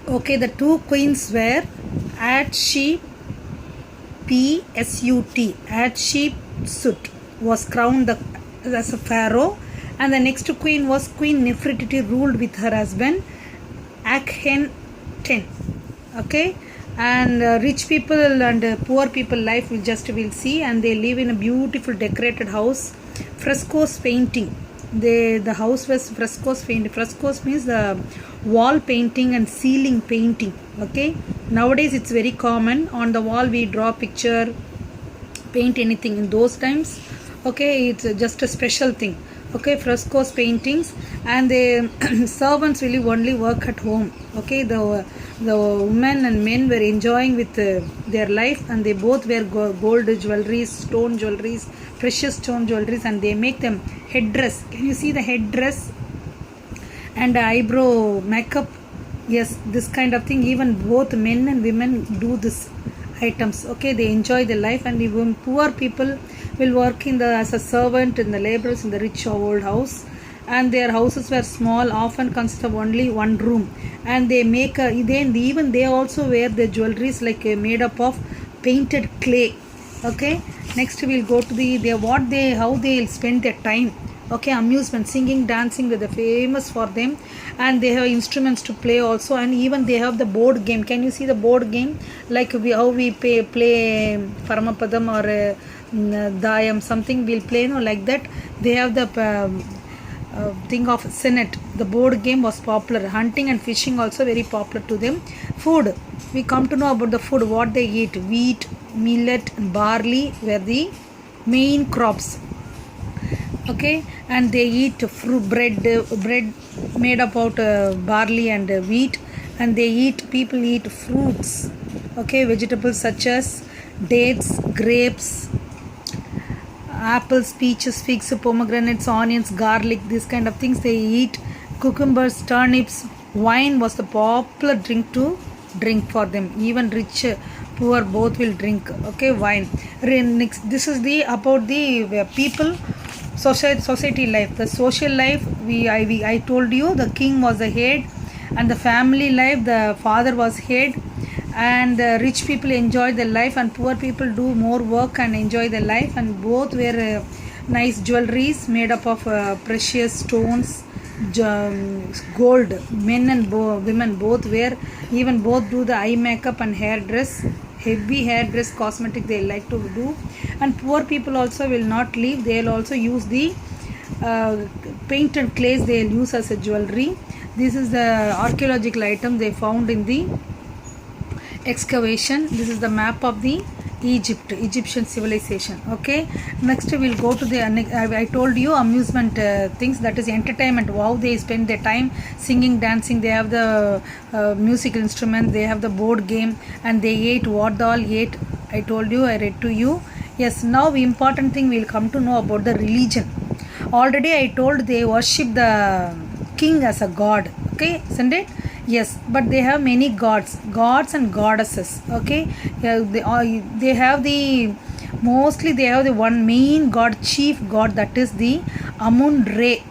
Okay, the two queens were Hatshepsut. Hatshepsut was crowned as a pharaoh, and the next queen was Queen Nefertiti, ruled with her husband Akhenaten. Okay, and rich people and poor people life will see, and they live in a beautiful decorated house, frescoes painting. The house was frescoes painting. Frescoes means the wall painting and ceiling painting. Okay, nowadays it's very common. On the wall we draw picture, paint anything. In those times, okay, it's just a special thing. Okay, frescoes paintings, and the servants really only work at home. Okay, the women and men were enjoying with their life, and they both wear gold jewelries, stone jewelries, precious stone jewelries, and they make them headdress. Can you see the headdress and eyebrow makeup? Yes, this kind of thing. Even both men and women do this items. Okay, they enjoy their life, and even poor people will work in the as a servant in the laborers in the rich old house, and their houses were small, often consist of only one room, and they make even they also wear their jewelries like made up of painted clay. Okay, next we'll go to the how they spend their time. Okay, amusement, singing, dancing, they're famous for them, and they have instruments to play also, and even they have the board game. Can you see the board game, like how we play Paramapadam or Dayam, something we'll play, no, like that. They have the thing of Senate. The board game was popular. Hunting and fishing also very popular to them. Food, we come to know about the food, what they eat. Wheat, millet and barley were the main crops. Okay, and they eat bread made up out barley and wheat, and people eat fruits. Okay, vegetables such as dates, grapes, apples, peaches, figs, pomegranates, onions, garlic, these kind of things they eat. Cucumbers, turnips. Wine was the popular drink for them. Even rich, poor both will drink. Okay, wine. Next, this is the about the people, society life. The social life, I told you the king was the head, and the family life, the father was head, and rich people enjoy their life, and poor people do more work and enjoy their life, and both wear nice jewelries made up of precious stones, gold. Men and women both wear, even both do the eye makeup and hair dress, heavy hair dress, cosmetic they like to do. And poor people also will not leave, they will also use the painted clays, they will use as a jewelry. This is the archaeological item they found in the excavation. This is the map of the Egyptian civilization. Okay, next we'll go to the I told you amusement things, that is entertainment, how they spend their time, singing, dancing. They have the musical instrument, they have the board game, and they ate what they all ate. I told you, I read to you. Yes, now important thing we'll come to know about the religion. Already I told they worship the king as a god. Okay, isn't it? Yes, but they have many gods and goddesses. Okay, yeah, they have the mostly they have the one main god, chief god, that is the Amun Re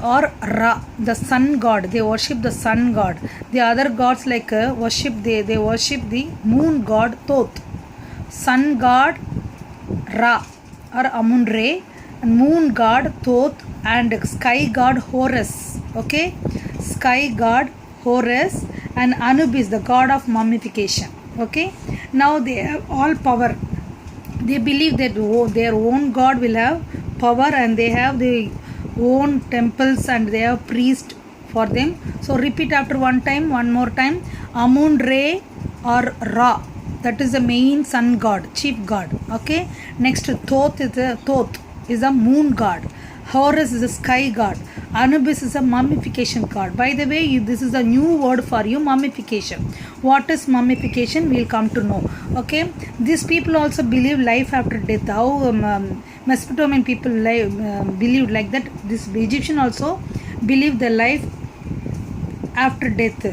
or Ra, the sun god. They worship the sun god. The other gods like worship they worship the moon god Thoth, sun god Ra or Amun Re, and moon god Thoth, and sky god Horus. Okay, sky god Horus, and Anubis, the god of mummification. Okay, now they have all power. They believe that their own god will have power, and they have their own temples, and they have priests for them. So repeat after one more time. Amun Re or Ra, that is the main sun god, chief god. Okay, next Thoth is a moon god. Horus is a sky god. Anubis is a mummification god. By the way, this is a new word for you, mummification. What is mummification? We'll come to know. Okay, these people also believe life after death. How Mesopotamian people believed like that. This Egyptian also believe the life after death.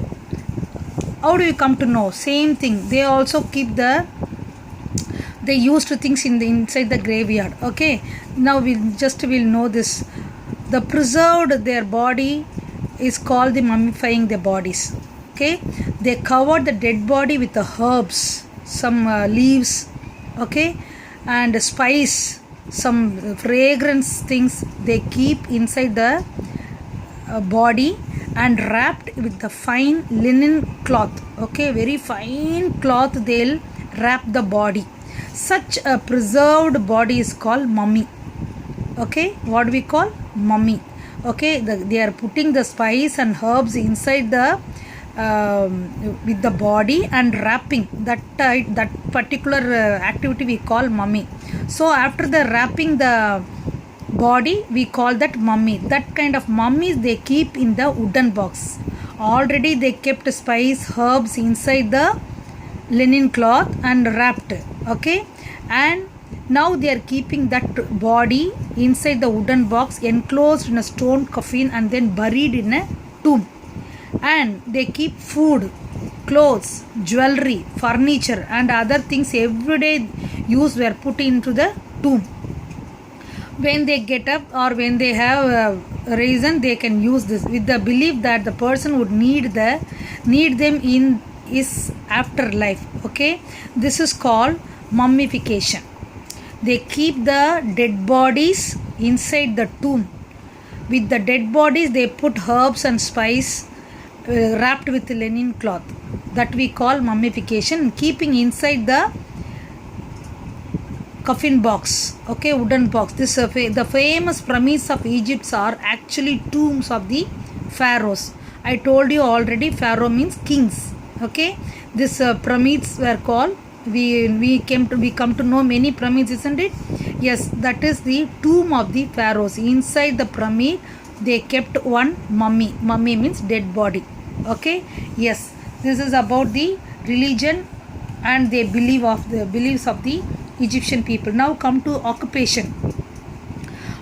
How do you come to know? Same thing. They also keep they used things inside the graveyard. Okay, now we'll know this. The preserved their body is called the mummifying the bodies. Okay, they covered the dead body with the herbs, some leaves, okay, and spice, some fragrance things they keep inside the body, and wrapped with the fine linen cloth. Okay, very fine cloth they'll wrap the body. Such a preserved body is called mummy. Okay, what we call mummy. Okay, they are putting the spice and herbs inside the with the body and wrapping that particular activity we call mummy. So after the wrapping the body, we call that mummy. That kind of mummies they keep in the wooden box. Already they kept spice herbs inside the linen cloth and wrapped. Okay, and now they are keeping that body inside the wooden box, enclosed in a stone coffin, and then buried in a tomb. And they keep food, clothes, jewelry, furniture, and other things everyday use were put into the tomb. When they get up or when they have a reason, they can use this with the belief that the person would need them in his afterlife. Okay, this is called mummification. They keep the dead bodies inside the tomb. With the dead bodies, they put herbs and spice wrapped with linen cloth. That we call mummification, keeping inside the coffin box. Okay, wooden box. This the famous pyramids of Egypt are actually tombs of the pharaohs. I told you already, pharaoh means kings. Okay, this pyramids were called. We come to know many pyramids, isn't it? Yes, that is the tomb of the pharaohs. Inside the pyramid, they kept one mummy. Mummy means dead body. Okay, yes, this is about the religion and the beliefs of the Egyptian people. Now come to occupation.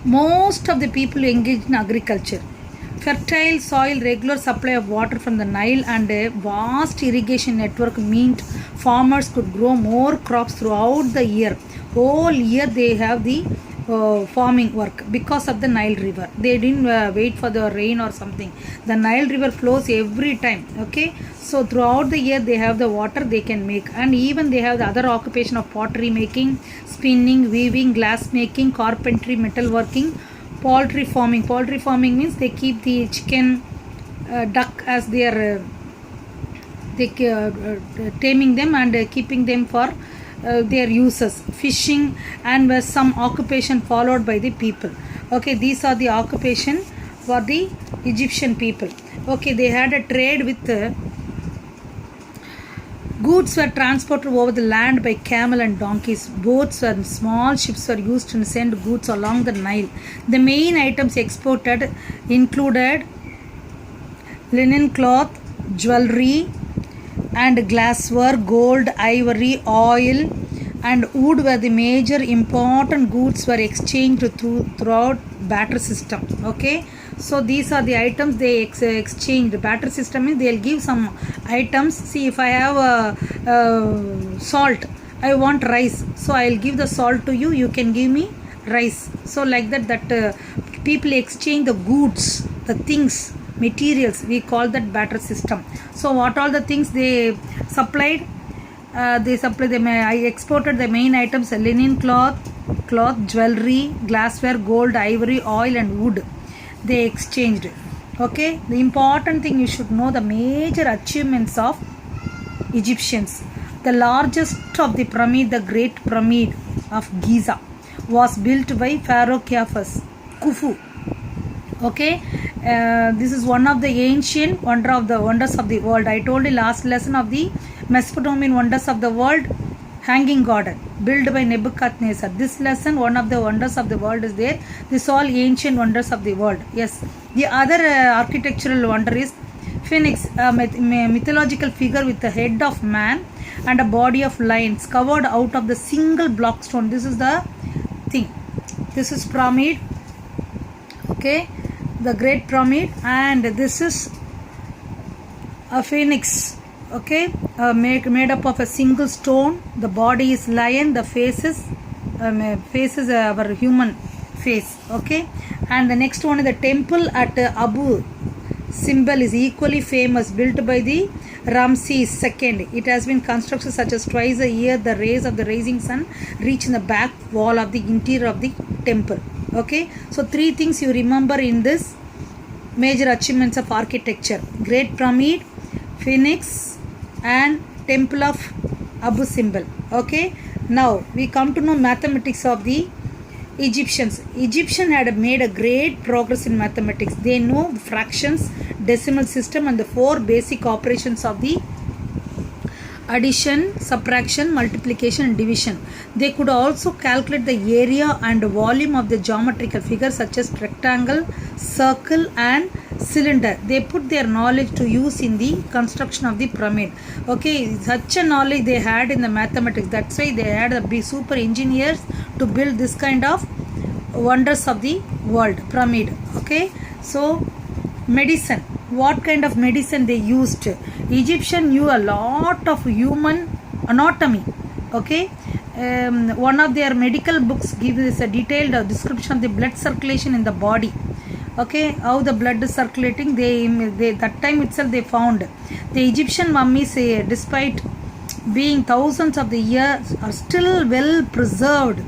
Most of the people engaged in agriculture. Fertile soil, regular supply of water from the Nile, and a vast irrigation network meant farmers could grow more crops throughout the year. Whole year they have the farming work because of the Nile river. They didn't wait for the rain or something. The Nile river flows every time. Okay, so throughout the year they have the water they can make, and even they have the other occupation of pottery making, spinning, weaving, glass making, carpentry, metalworking, poultry farming. Poultry farming means they keep the chicken, duck as their taming them and keeping them for their uses. Fishing and some occupation followed by the people. Okay, these are the occupation for the Egyptian people. Okay, they had a trade with goods were transported over the land by camel and donkeys. Boats and small ships were used to send goods along the Nile. The main items exported included linen cloth, jewelry, and glassware, gold, ivory, oil, and wood were the major important goods were exchanged throughout barter system. Okay, so these are the items they exchange. Barter system means they'll give some items. See, if I have salt, I want rice, so I'll give the salt to you, you can give me rice. So like that people exchange the goods, the things, materials. We call that barter system. So what all the things they supplied? I exported the main items: linen cloth, jewelry, glassware, gold, ivory, oil, and wood. They exchanged. Okay, the important thing you should know, the major achievements of Egyptians. The largest of the pyramid, the Great Pyramid of Giza, was built by Pharaoh Khufu. Okay, this is one of the ancient wonders of the world. I told you last lesson of the Mesopotamian wonders of the world, Hanging Garden, built by Nebuchadnezzar. This lesson, one of the wonders of the world is there. This all ancient wonders of the world. Yes, the other architectural wonder is Phoenix, a mythological figure with the head of man and a body of lions, covered out of the single block stone. This is the thing. This is pyramid. Okay, the Great Pyramid, and this is a phoenix. Okay, made up of a single stone. The body is lion, the faces our human face. Okay, and the next one is the temple at Abu Simbel is equally famous, built by the Ramses II. It has been constructed such as twice a year the rays of the rising sun reach in the back wall of the interior of the temple. Okay, so three things you remember in this major achievements of architecture: Great Pyramid, Phoenix, and Temple of Abu Simbel. Okay, now we come to know mathematics of the Egyptians. Egyptians had made a great progress in mathematics. They know fractions, decimal system, and the four basic operations of the addition, subtraction, multiplication, and division. They could also calculate the area and volume of the geometrical figures such as rectangle, circle, and cylinder. They put their knowledge to use in the construction of the pyramid. Okay, such a knowledge they had in the mathematics. That's why they had to be super engineers to build this kind of wonders of the world pyramid. Okay, so medicine. What kind of medicine they used? Egyptian knew a lot of human anatomy. Okay, one of their medical books gives a detailed description of the blood circulation in the body. Okay, how the blood is circulating. They that time itself they found the Egyptian mummies, despite being thousands of the years, are still well preserved.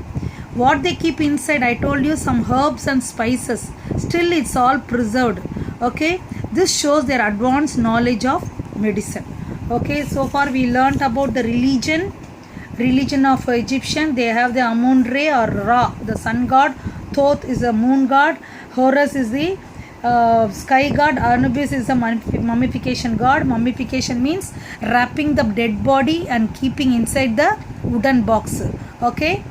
What they keep inside, I told you, some herbs and spices. Still, it's all preserved. Okay, this shows their advanced knowledge of medicine. Okay, so far we learnt about the religion of Egyptian. They have the Amun-Re or Ra, the sun god. Thoth is the moon god. Horus is the sky god. Anubis is the mummification god. Mummification means wrapping the dead body and keeping inside the wooden box. Okay,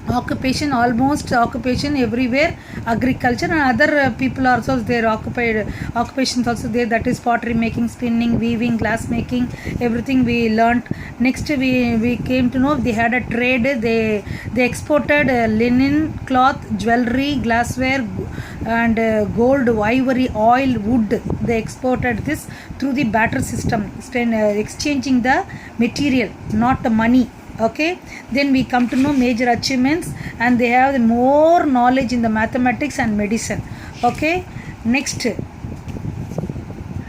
occupation, almost occupation everywhere, agriculture, and other people also there occupied occupations also there, that is pottery making, spinning, weaving, glass making, everything we learnt. Next we came to know they had a trade. They exported linen, cloth, jewelry, glassware, and gold, ivory, oil, wood. They exported this through the barter system, exchanging the material, not the money. Okay, then we come to know major achievements, and they have more knowledge in the mathematics and medicine. Okay, next